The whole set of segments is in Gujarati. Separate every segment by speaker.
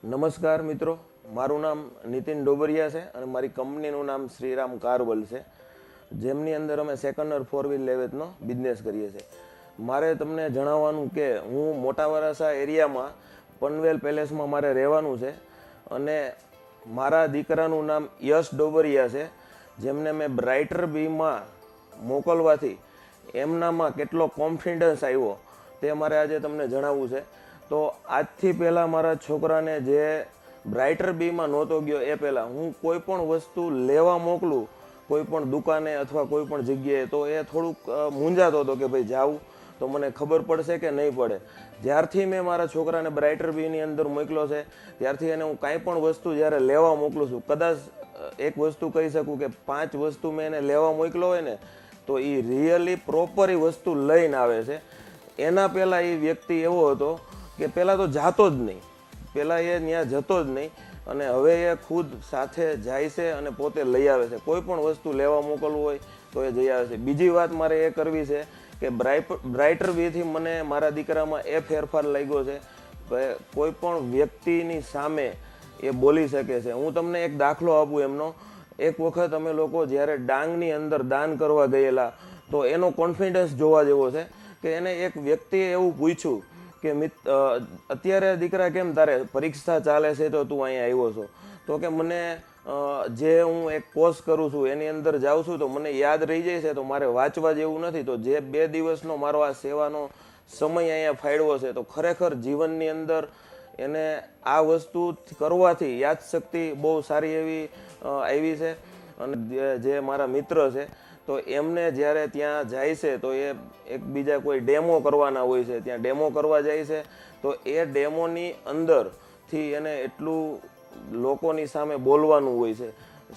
Speaker 1: નમસ્કાર મિત્રો, મારું નામ નીતિન ડોબરિયા છે અને મારી કંપનીનું નામ શ્રીરામ કારવલ છે, જેમની અંદર અમે સેકન્ડર 4 વ્હીલ લેવેચનો બિઝનેસ કરીએ છીએ. મારે તમને જણાવવાનું કે હું મોટા વરાસા એરિયામાં પનવેલ પેલેસમાં મારે રહેવાનું છે અને મારા દીકરાનું નામ યશ ડોબરિયા છે, જેમને મેં બ્રાઇટર બીમાં મોકલવાથી એમનામાં કેટલો કોન્ફિડન્સ આવ્યો તે મારે આજે તમને જણાવવું છે. તો આજથી પહેલાં મારા છોકરાને જે બ્રાઇટર બીમાં નહોતો ગયો એ પહેલાં હું કોઈ પણ વસ્તુ લેવા મોકલું કોઈ પણ દુકાને અથવા કોઈ પણ જગ્યાએ, તો એ થોડુંક મૂંઝાતો હતો કે ભાઈ જાઉં તો મને ખબર પડશે કે નહીં પડે. જ્યારથી મેં મારા છોકરાને બ્રાઇટર બીની અંદર મોકલ્યો છે ત્યારથી એને હું કાંઈ પણ વસ્તુ જ્યારે લેવા મોકલું છું, કદાચ એક વસ્તુ કહી શકું કે 5 વસ્તુ મેં એને લેવા મોકલો હોય ને તો એ રિયલી પ્રોપર એ વસ્તુ લઈને આવે છે. એના પહેલાં એ વ્યક્તિ એવો હતો કે પહેલાં તો જાતો જ નહીં, પહેલાં એ ત્યાં જતો જ નહીં અને હવે એ ખુદ સાથે જાય છે અને પોતે લઈ આવે છે. કોઈ પણ વસ્તુ લેવા મોકલવું હોય તો એ જઈ આવે છે. બીજી વાત મારે એ કરવી છે કે બ્રાઇટર બીથી મને મારા દીકરામાં એ ફેરફાર લાગ્યો છે કે કોઈ પણ વ્યક્તિની સામે એ બોલી શકે છે. હું તમને એક દાખલો આપું એમનો. એક વખત અમે લોકો જ્યારે ડાંગની અંદર દાન કરવા ગયેલા તો એનો કોન્ફિડન્સ જોવા જેવો છે કે એને એક વ્યક્તિએ એવું પૂછ્યું કે અત્યારે દીકરા કેમ તારે પરીક્ષા ચાલે છે તો તું અહીંયા આવ્યો છો? તો કે મને જે હું એક કોર્સ કરું છું એની અંદર જાઉં છું તો મને યાદ રહી જાય છે, તો મારે વાંચવા જેવું નથી, તો જે 2 દિવસનો મારો આ સેવાનો સમય અહીંયા ફાળવ્યો છે તો ખરેખર જીવનની અંદર એને આ વસ્તુ કરવાથી યાદશક્તિ બહુ સારી એવી આવી છે. અને જે મારા મિત્ર છે તો એમને જ્યારે ત્યાં જાય છે તો એ એકબીજા કોઈ ડેમો કરવાના હોય છે, ત્યાં ડેમો કરવા જાય છે તો એ ડેમોની અંદરથી એને એટલું લોકોની સામે બોલવાનું હોય છે,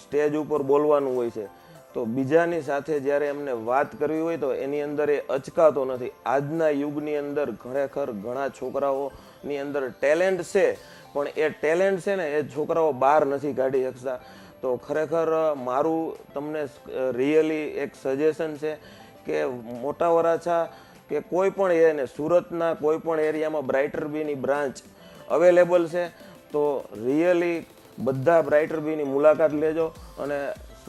Speaker 1: સ્ટેજ ઉપર બોલવાનું હોય છે, તો બીજાની સાથે જ્યારે એમને વાત કરવી હોય તો એની અંદર એ અચકાતો નથી. આજના યુગની અંદર ખરેખર ઘણા છોકરાઓની અંદર ટેલેન્ટ છે પણ એ ટેલેન્ટ છે ને એ છોકરાઓ બહાર નથી કાઢી શકતા. તો ખરેખર મારું તમને રિયલી એક સજેશન છે કે મોટા વરાછા કે કોઈ પણ એને સુરતના કોઈ પણ એરિયામાં બ્રાઇટર બીની બ્રાન્ચ અવેલેબલ છે, તો રિયલી બધા બ્રાઇટર બીની મુલાકાત લેજો અને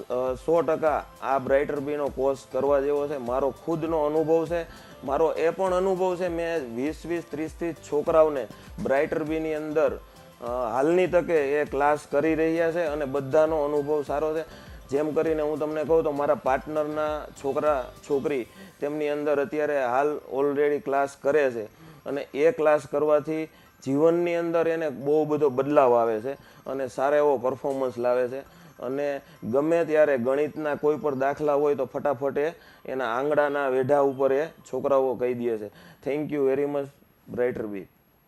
Speaker 1: 100% આ બ્રાઇટર બીનો કોર્સ કરવા જેવો છે. મારો ખુદનો અનુભવ છે, મારો એ પણ અનુભવ છે, મેં 20-20, 30-30 છોકરાઓને બ્રાઇટર બીની અંદર હાલની તકે એ ક્લાસ કરી રહ્યા છે અને બધાનો અનુભવ સારો છે. જેમ કરીને હું તમને કહું તો મારા પાર્ટનરના છોકરા છોકરી તેમની અંદર અત્યારે હાલ ઓલરેડી ક્લાસ કરે છે અને એ ક્લાસ કરવાથી જીવનની અંદર એને બહુ બધો બદલાવ આવે છે અને સારો એવો પરફોર્મન્સ લાવે છે. અને ગમે ત્યારે ગણિતના કોઈ પણ દાખલા હોય તો ફટાફટ એના આંગળાના વેઢા ઉપર એ છોકરાઓ કહી દે છે. Thank you very much brighter be.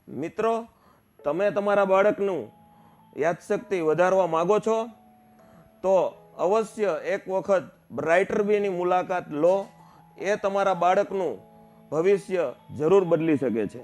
Speaker 1: મિત્રો, તમે તમારા બાળકનું યાદશક્તિ વધારવા માગો છો તો અવશ્ય એક વખત બ્રાઇટર બીની મુલાકાત લો. એ તમારા બાળકનું ભવિષ્ય જરૂર બદલી શકે છે.